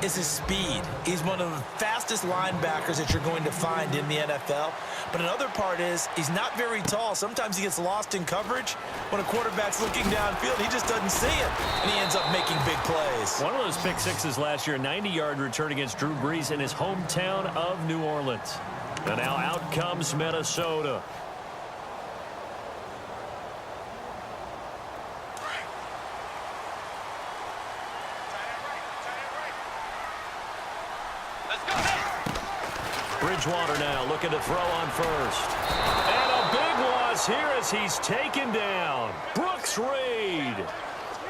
is his speed. He's one of the fastest linebackers that you're going to find in the NFL. But another part is he's not very tall. Sometimes he gets lost in coverage. When a quarterback's looking downfield, he just doesn't see it, and he ends up making big plays. One of those pick sixes last year, a 90-yard return against Drew Brees in his hometown of New Orleans. And now out comes Minnesota. Bridgewater now looking to throw on first. And a big loss here as he's taken down. Brooks Reed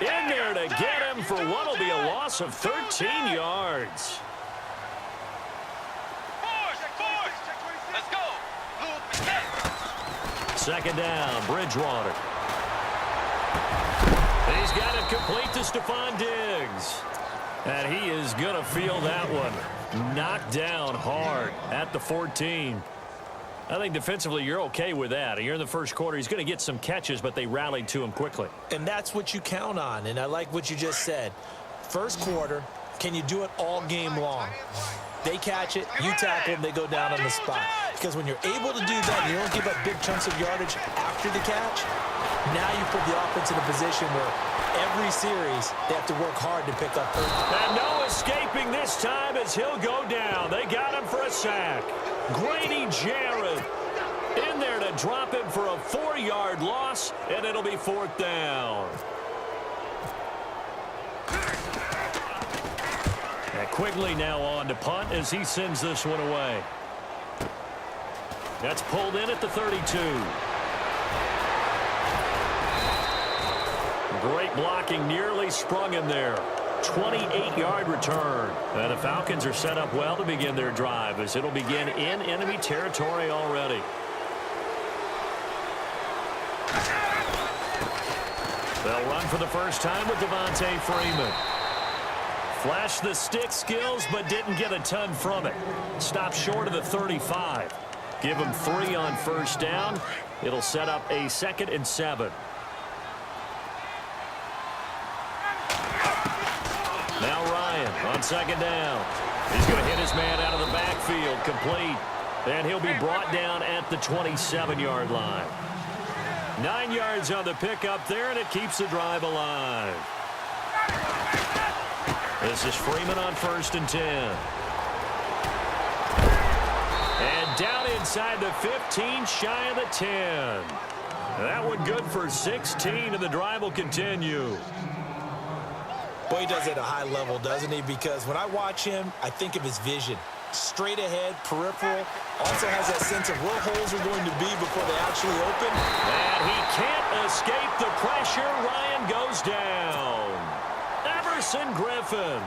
in there to get him for what will be a loss of 13 yards. Let's go. Second down, Bridgewater. He's got it complete to Stephon Diggs. And he is going to feel that one. Knocked down hard at the 14. I think defensively you're okay with that. You're in the first quarter. He's going to get some catches, but they rallied to him quickly. And that's what you count on, and I like what you just said. First quarter, can you do it all game long? They catch it, you tackle them, they go down on the spot. Because when you're able to do that, you don't give up big chunks of yardage after the catch, now you put the offense in a position where every series they have to work hard to pick up first. And no escaping this time as he'll go down. They got him for a sack. Grady Jarrett in there to drop him for a 4-yard loss, and it'll be fourth down. And Quigley now on to punt as he sends this one away. That's pulled in at the 32. Great blocking, nearly sprung him there. 28-yard return. And the Falcons are set up well to begin their drive as it'll begin in enemy territory already. They'll run for the first time with Devontae Freeman. Flashed the stick skills, but didn't get a ton from it. Stopped short of the 35. Give him 3 on first down. It'll set up a 2nd and 7. Now Ryan on second down. He's going to hit his man out of the backfield, complete. And he'll be brought down at the 27-yard line. 9 yards on the pickup there, and it keeps the drive alive. This is Freeman on 1st and 10. And down inside the 15, shy of the 10. That one good for 16, and the drive will continue. Boy, he does it at a high level, doesn't he? Because when I watch him, I think of his vision. Straight ahead, peripheral. Also has that sense of where holes are going to be before they actually open. And he can't escape the pressure. Ryan goes down. Everson Griffin.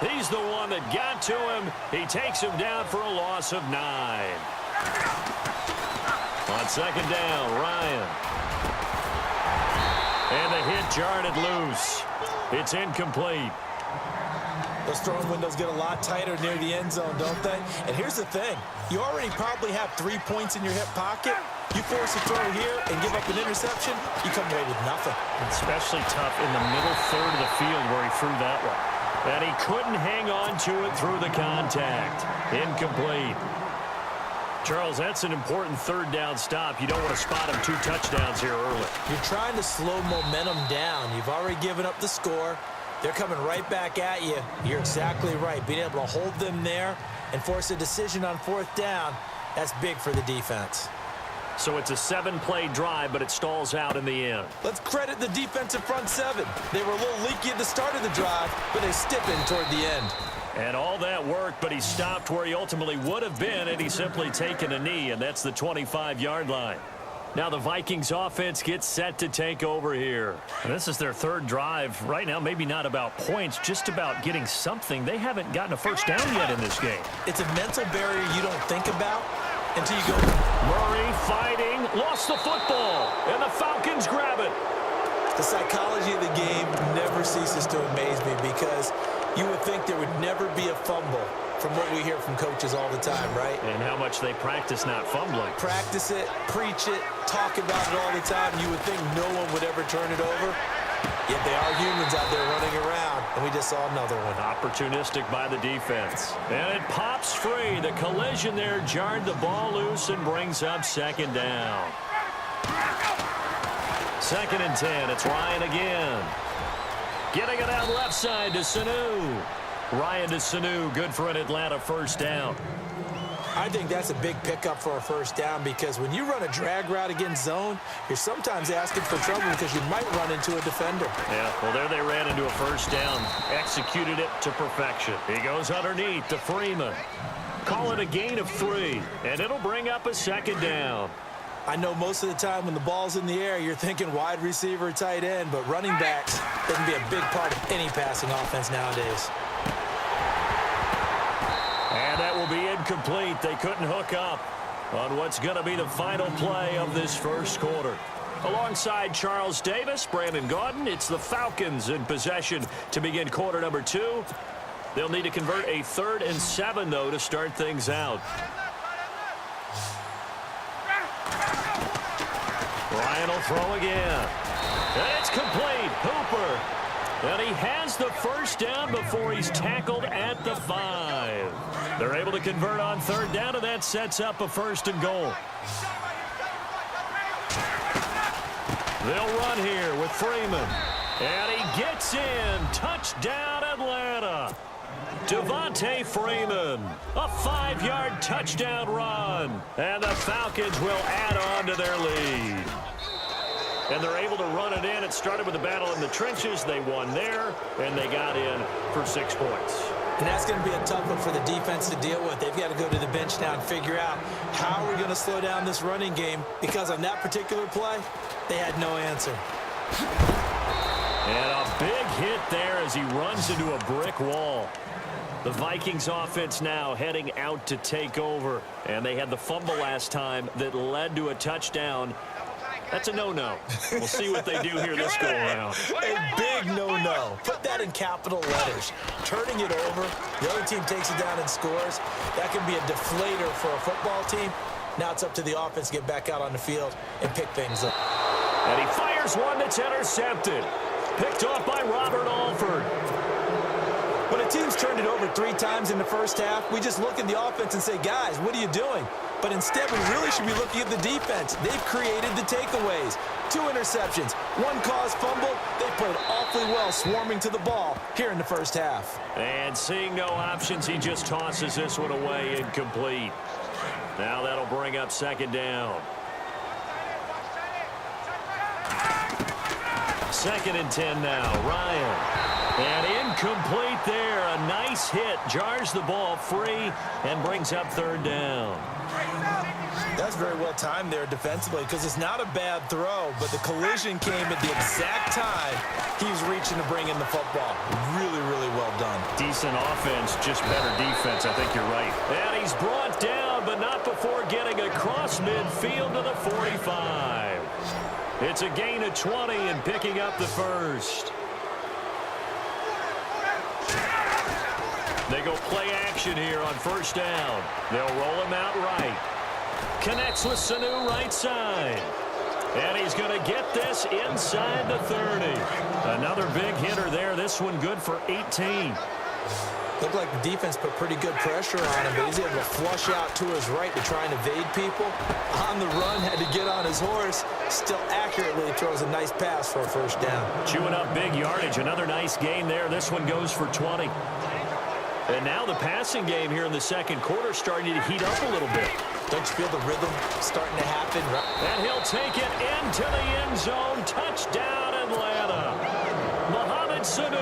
He's the one that got to him. He takes him down for a loss of 9. On second down, Ryan. And the hit jarred it loose. It's incomplete. Those throwing windows get a lot tighter near the end zone, don't they? And here's the thing. You already probably have 3 points in your hip pocket. You force a throw here and give up an interception, you come away with nothing. Especially tough in the middle third of the field where he threw that one. And he couldn't hang on to it through the contact. Incomplete. Charles, that's an important third down stop. You don't want to spot him 2 touchdowns here early. You're trying to slow momentum down. You've already given up the score. They're coming right back at you. You're exactly right. Being able to hold them there and force a decision on 4th down, that's big for the defense. So it's a 7-play drive, but it stalls out in the end. Let's credit the defensive front 7. They were a little leaky at the start of the drive, but they stiffened toward the end. And all that worked, but he stopped where he ultimately would have been, and he's simply taken a knee, and that's the 25-yard line. Now the Vikings offense gets set to take over here. And this is their 3rd drive. Right now, maybe not about points, just about getting something. They haven't gotten a first down yet in this game. It's a mental barrier you don't think about until you go. Murray fighting, lost the football, and the Falcons grab it. The psychology of the game never ceases to amaze me because you would think there would never be a fumble from what we hear from coaches all the time, right? And how much they practice not fumbling. Practice it, preach it, talk about it all the time. You would think no one would ever turn it over. Yet they are humans out there running around, and we just saw another one. Opportunistic by the defense. And it pops free. The collision there jarred the ball loose and brings up second down. 2nd and 10. It's Ryan again. Getting it out left side to Sanu. Ryan to Sanu, good for an Atlanta first down. I think that's a big pickup for a first down because when you run a drag route against zone, you're sometimes asking for trouble because you might run into a defender. Yeah, well, there they ran into a first down. Executed it to perfection. He goes underneath to Freeman. Call it a gain of 3, and it'll bring up a second down. I know most of the time when the ball's in the air, you're thinking wide receiver, tight end, but running backs can be a big part of any passing offense nowadays. And that will be incomplete. They couldn't hook up on what's going to be the final play of this first quarter. Alongside Charles Davis, Brandon Gaudin, it's the Falcons in possession to begin quarter number 2. They'll need to convert a 3rd and 7, though, to start things out. Ryan will throw again. And it's complete. Hooper. And he has the first down before he's tackled at the 5. They're able to convert on 3rd down, and that sets up a 1st and goal. They'll run here with Freeman. And he gets in. Touchdown, Atlanta. Devontae Freeman. A 5-yard touchdown run. And the Falcons will add on to their lead. And they're able to run it in. It started with a battle in the trenches. They won there, and they got in for 6 points. And that's going to be a tough one for the defense to deal with. They've got to go to the bench now and figure out how we're going to slow down this running game because on that particular play, they had no answer. And a big hit there as he runs into a brick wall. The Vikings offense now heading out to take over. And they had the fumble last time that led to a touchdown. That's a no-no. We'll see what they do here this go-around. A big no-no. Put that in capital letters. Turning it over, the other team takes it down and scores. That can be a deflator for a football team. Now it's up to the offense to get back out on the field and pick things up. And he fires one that's intercepted. Picked off by Robert Alford. When a team's turned it over 3 times in the first half, we just look at the offense and say, guys, what are you doing? But instead, we really should be looking at the defense. They've created the takeaways. 2 interceptions, 1 caused fumble. They played awfully well swarming to the ball here in the first half. And seeing no options, he just tosses this one away incomplete. Now that'll bring up 2nd down. 2nd and 10 now. Ryan. And incomplete there. A nice hit. Jars the ball free and brings up 3rd down. That's very well timed there defensively because it's not a bad throw, but the collision came at the exact time he was reaching to bring in the football. Really, really well done. Decent offense, just better defense. I think you're right. And he's brought down, but not before getting across midfield to the 45. It's a gain of 20 and picking up the 1st. They go play action here on 1st down. They'll roll him out right. Connects with Sanu right side. And he's going to get this inside the 30. Another big hitter there. This one good for 18. Looked like the defense put pretty good pressure on him, but he's able to flush out to his right to try and evade people. On the run, had to get on his horse. Still accurately throws a nice pass for a 1st down. Chewing up big yardage. Another nice gain there. This one goes for 20. And now the passing game here in the 2nd quarter starting to heat up a little bit. Don't you feel the rhythm starting to happen? And he'll take it into the end zone. Touchdown, Atlanta. Mohamed Sanu,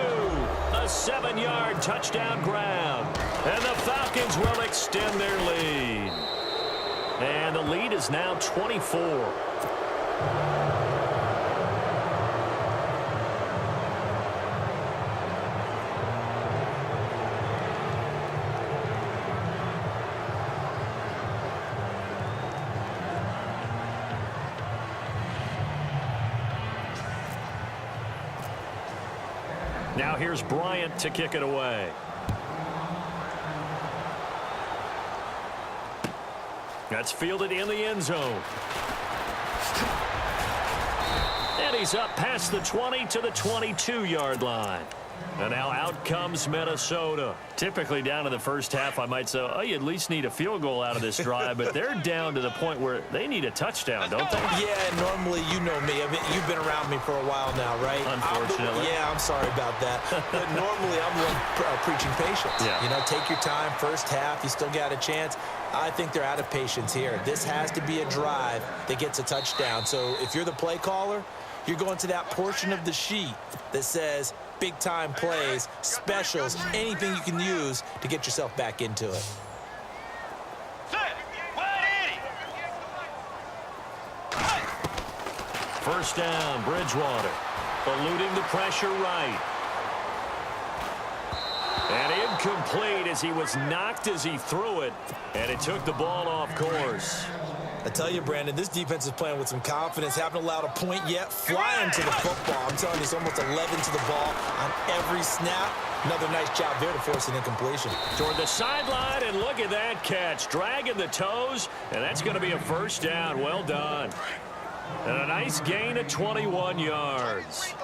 a 7-yard touchdown grab. And the Falcons will extend their lead. And the lead is now 24. Now here's Bryant to kick it away. That's fielded in the end zone. And And he's up past the 20 to the 22-yard line. And now out comes Minnesota. Typically down in the first half, I might say, oh, you at least need a field goal out of this drive. But they're down to the point where they need a touchdown, don't they? Yeah, normally, you know me. I mean, you've been around me for a while now, right? Unfortunately. I'm sorry about that. But normally, I'm the one preaching patience. Yeah. You know, take your time. First half, you still got a chance. I think they're out of patience here. This has to be a drive that gets a touchdown. So if you're the play caller, you're going to that portion of the sheet that says big-time plays, specials, anything you can use to get yourself back into it. First down, Bridgewater. Eluding the pressure right. And incomplete as he was knocked as he threw it. And it took the ball off course. I tell you, Brandon, this defense is playing with some confidence. Haven't allowed a point yet. Flying to the football. I'm telling you, it's almost 11 to the ball on every snap. Another nice job there to force an incompletion. Toward the sideline, and look at that catch. Dragging the toes, and that's going to be a first down. Well done. And a nice gain of 21 yards.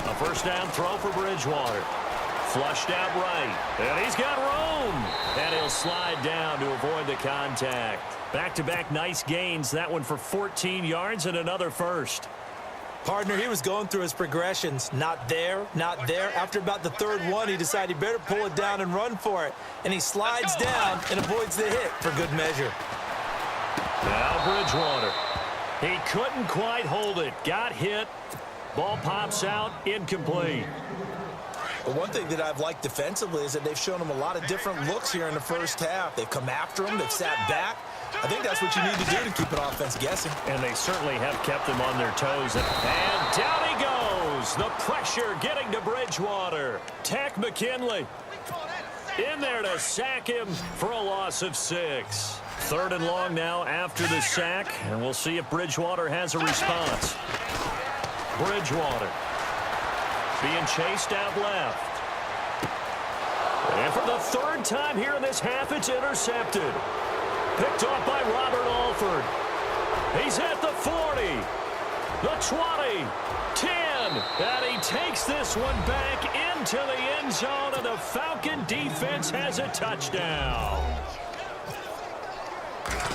A first down throw for Bridgewater. Flushed out right. And he's got room. And he'll slide down to avoid the contact. Back-to-back nice gains. That one for 14 yards and another first. Partner, he was going through his progressions. Not there, not there. After about the third one, he decided he better pull it down and run for it. And he slides down and avoids the hit for good measure. Now Bridgewater. He couldn't quite hold it. Got hit. Ball pops out. Incomplete. But one thing that I've liked defensively is that they've shown him a lot of different looks here in the first half. They've come after him. They've sat back. I think that's what you need to do to keep an offense guessing. And they certainly have kept them on their toes. And down he goes. The pressure getting to Bridgewater. Tack McKinley in there to sack him for a loss of 6. Third and long now after the sack. And we'll see if Bridgewater has a response. Bridgewater being chased out left. And for the third time here in this half, it's intercepted. Picked off by Robert Alford. He's at the 40, the 20, 10, and he takes this one back into the end zone, and the Falcon defense has a touchdown.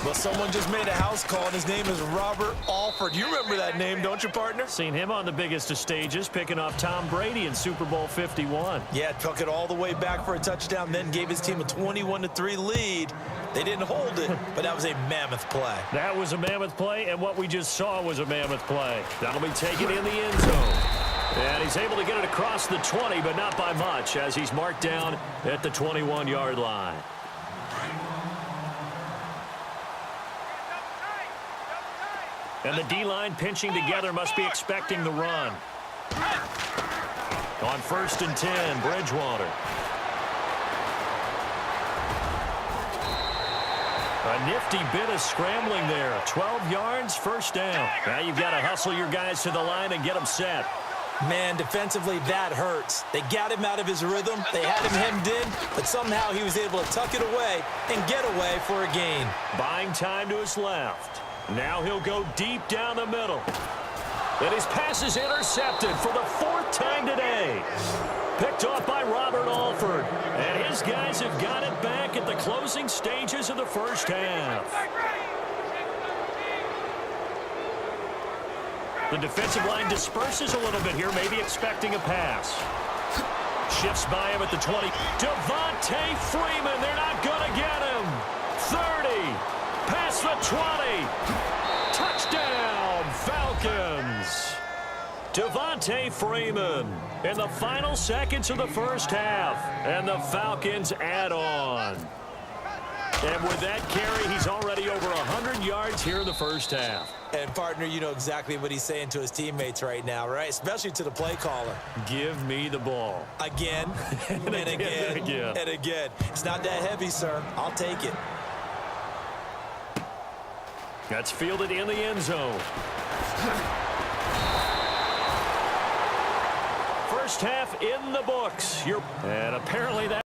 Well, someone just made a house call, and his name is Robert Alford. You remember that name, don't you, partner? Seen him on the biggest of stages, picking off Tom Brady in Super Bowl 51. Yeah, took it all the way back for a touchdown, then gave his team a 21-3 lead. They didn't hold it, but that was a mammoth play. That was a mammoth play, and what we just saw was a mammoth play. That'll be taken in the end zone. And he's able to get it across the 20, but not by much, as he's marked down at the 21-yard line. And the D-line pinching together must be expecting the run. On 1st and 10, Bridgewater. A nifty bit of scrambling there. 12 yards, first down. Now you've got to hustle your guys to the line and get them set. Man, defensively, that hurts. They got him out of his rhythm. They had him hemmed in, but somehow he was able to tuck it away and get away for a gain. Buying time to his left. Now he'll go deep down the middle. And his pass is intercepted for the 4th time today. Picked off by Robert Alford. And his guys have got it back at the closing stages of the first half. The defensive line disperses a little bit here, maybe expecting a pass. Shifts by him at the 20. Devontae Freeman, they're not going to get him. 30. Past the 20. Touchdown, Falcons. Devontae Freeman in the final seconds of the first half. And the Falcons add on. And with that carry, he's already over 100 yards here in the first half. And, partner, you know exactly what he's saying to his teammates right now, right? Especially to the play caller. Give me the ball. Again, and again, and again. It's not that heavy, sir. I'll take it. That's fielded in the end zone. First half in the books. And apparently that